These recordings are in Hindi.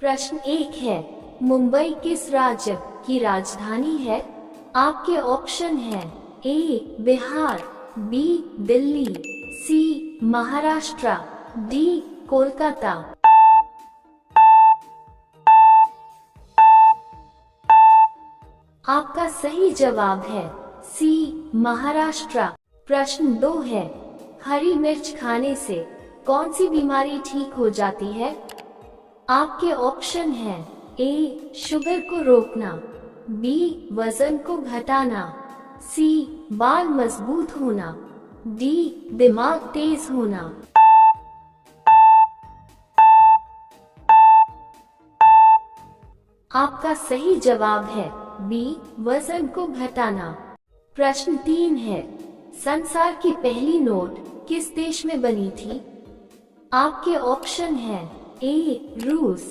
प्रश्न 1 है, मुंबई किस राज्य की राजधानी है? आपके ऑप्शन है ए बिहार, बी दिल्ली, सी महाराष्ट्र, डी कोलकाता। आपका सही जवाब है सी महाराष्ट्र। प्रश्न 2 है, हरी मिर्च खाने से कौन सी बीमारी ठीक हो जाती है? आपके ऑप्शन है ए शुगर को रोकना, बी वजन को घटाना, सी बाल मजबूत होना, डी दिमाग तेज होना। आपका सही जवाब है बी वजन को घटाना। प्रश्न 3 है, संसार की पहली नोट किस देश में बनी थी? आपके ऑप्शन है ए रूस,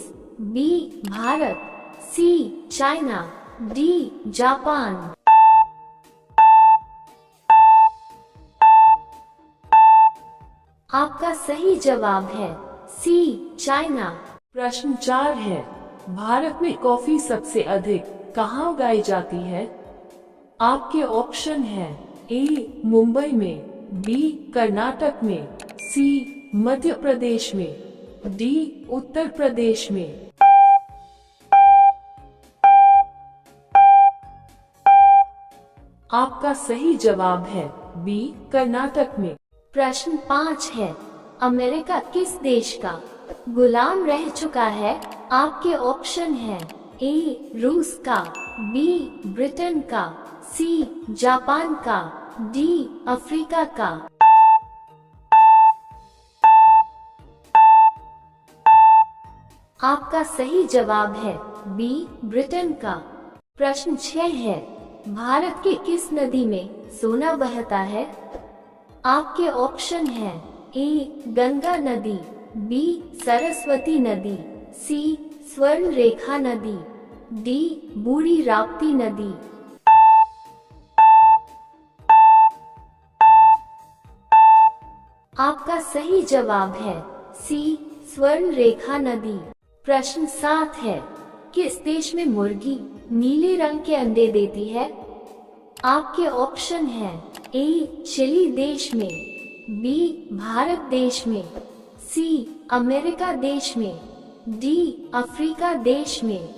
बी भारत, सी चाइना, डी जापान। आपका सही जवाब है सी चाइना। प्रश्न 4 है, भारत में कॉफी सबसे अधिक कहाँ उगाई जाती है? आपके ऑप्शन है ए मुंबई में, बी कर्नाटक में, सी मध्य प्रदेश में, डी उत्तर प्रदेश में। आपका सही जवाब है बी कर्नाटक में। प्रश्न 5 है, अमेरिका किस देश का गुलाम रह चुका है? आपके ऑप्शन है ए रूस का, बी ब्रिटेन का, सी जापान का, डी अफ्रीका का। आपका सही जवाब है बी ब्रिटेन का। प्रश्न 6 है, भारत के किस नदी में सोना बहता है? आपके ऑप्शन है ए गंगा नदी, बी सरस्वती नदी, सी स्वर्ण रेखा नदी, डी बूढ़ी राप्ती नदी। आपका सही जवाब है सी स्वर्ण रेखा नदी। प्रश्न 7 है, किस देश में मुर्गी नीले रंग के अंडे देती है? आपके ऑप्शन है ए चिली देश में, बी भारत देश में, सी अमेरिका देश में, डी अफ्रीका देश में।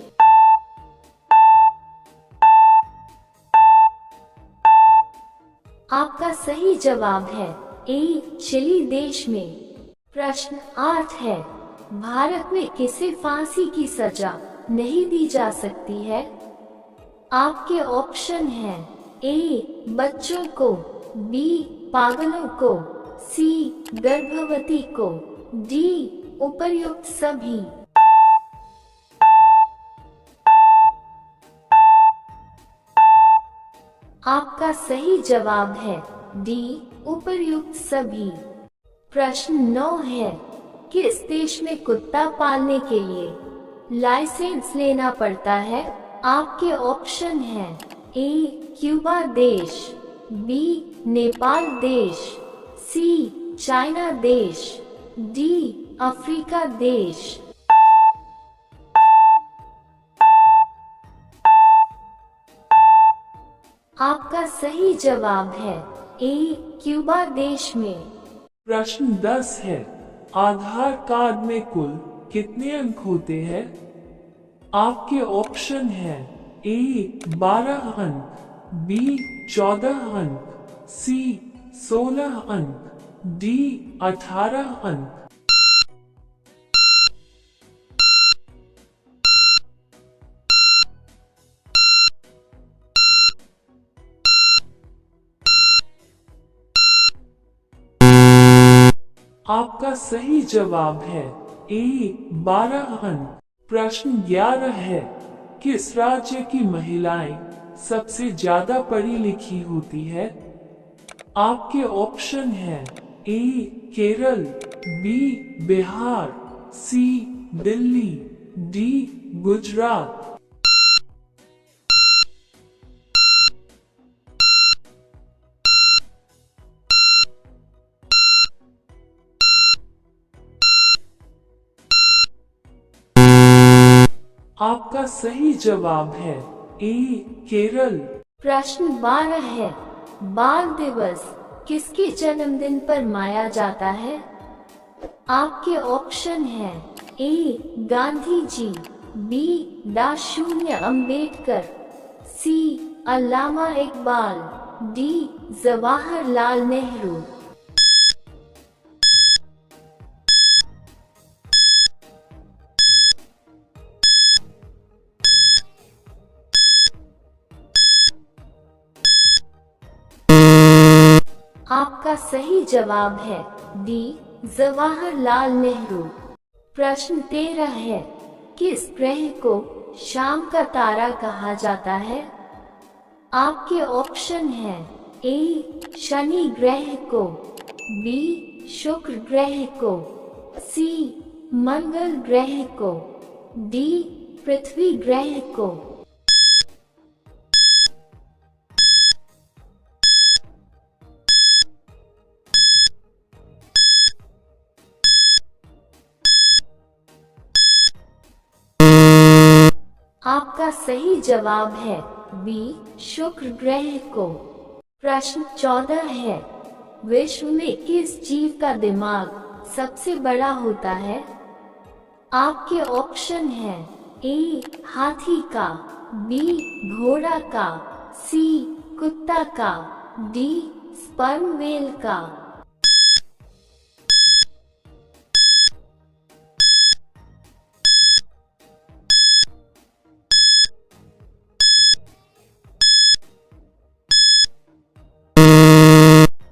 आपका सही जवाब है ए चिली देश में। प्रश्न 8 है, भारत में किसे फांसी की सजा नहीं दी जा सकती है? आपके ऑप्शन है ए बच्चों को, बी पागलों को, सी गर्भवती को, डी उपर्युक्त सभी। आपका सही जवाब है डी उपर्युक्त सभी। प्रश्न 9 है, किस देश में कुत्ता पालने के लिए लाइसेंस लेना पड़ता है? आपके ऑप्शन है ए क्यूबा देश, बी नेपाल देश, सी चाइना देश, डी अफ्रीका देश। आपका सही जवाब है ए क्यूबा देश में। प्रश्न 10 है, आधार कार्ड में कुल कितने अंक होते हैं? आपके ऑप्शन है ए 12 अंक, बी 14 अंक, सी 16 अंक, डी 18 अंक। आपका सही जवाब है ए 12 अंक। प्रश्न 11 है, किस राज्य की महिलाएं सबसे ज्यादा पढ़ी लिखी होती है? आपके ऑप्शन है ए केरल, बी बिहार, सी दिल्ली, डी गुजरात। आपका सही जवाब है ए केरल। प्रश्न 12 है, बाल दिवस किसके जन्मदिन पर मनाया जाता है? आपके ऑप्शन है ए गांधी जी, बी डा शून्य अम्बेडकर, सी अल्लामा इकबाल, डी जवाहरलाल नेहरू। आपका सही जवाब है डी जवाहरलाल नेहरू। प्रश्न 13 है, किस ग्रह को शाम का तारा कहा जाता है? आपके ऑप्शन है ए शनि ग्रह को, बी शुक्र ग्रह को, सी मंगल ग्रह को, डी पृथ्वी ग्रह को। आपका सही जवाब है बी शुक्र ग्रह को। प्रश्न 14 है, विश्व में किस जीव का दिमाग सबसे बड़ा होता है? आपके ऑप्शन है ए हाथी का, बी घोड़ा का, सी कुत्ता का, डी स्पर्म व्हेल का।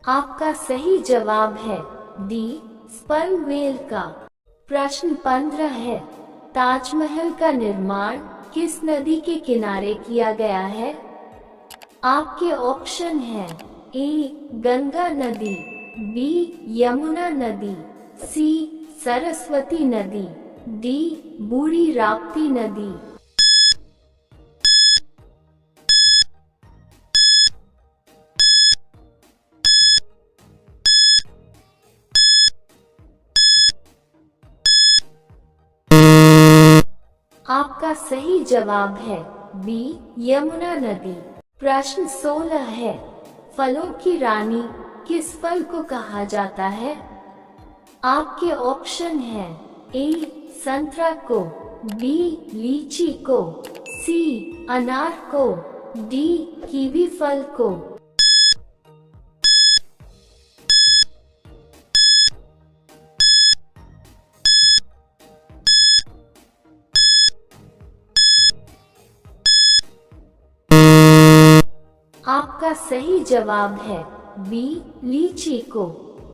आपका सही जवाब है डी स्पर्म व्हेल का। प्रश्न 15 है, ताजमहल का निर्माण किस नदी के किनारे किया गया है? आपके ऑप्शन है ए गंगा नदी, बी यमुना नदी, सी सरस्वती नदी, डी बूढ़ी राप्ती नदी। आपका सही जवाब है बी यमुना नदी। प्रश्न 16 है, फलों की रानी किस फल को कहा जाता है? आपके ऑप्शन है ए संतरा को, बी लीची को, सी अनार को, डी कीवी फल को। आपका सही जवाब है बी लीची को।